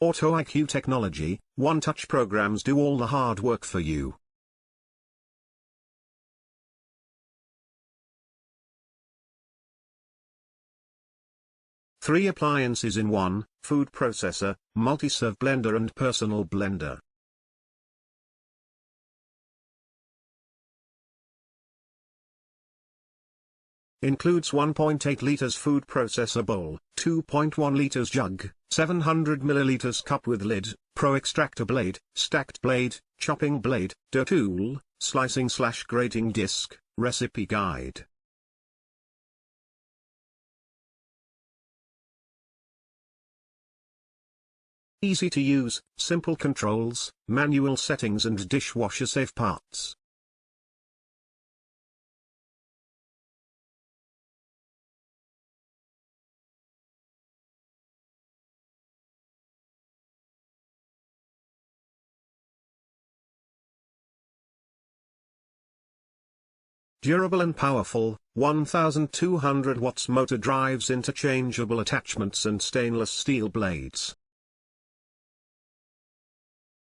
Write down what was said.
Auto IQ technology, one-touch programs do all the hard work for you. Three appliances in one: food processor, multi-serve blender and personal blender. Includes 1.8 liters food processor bowl, 2.1 liters jug, 700 milliliters cup with lid, pro extractor blade, stacked blade, chopping blade, dough tool, slicing/grating disc, recipe guide. Easy to use, simple controls, manual settings and dishwasher-safe parts. Durable and powerful, 1200 watts motor drives interchangeable attachments and stainless steel blades.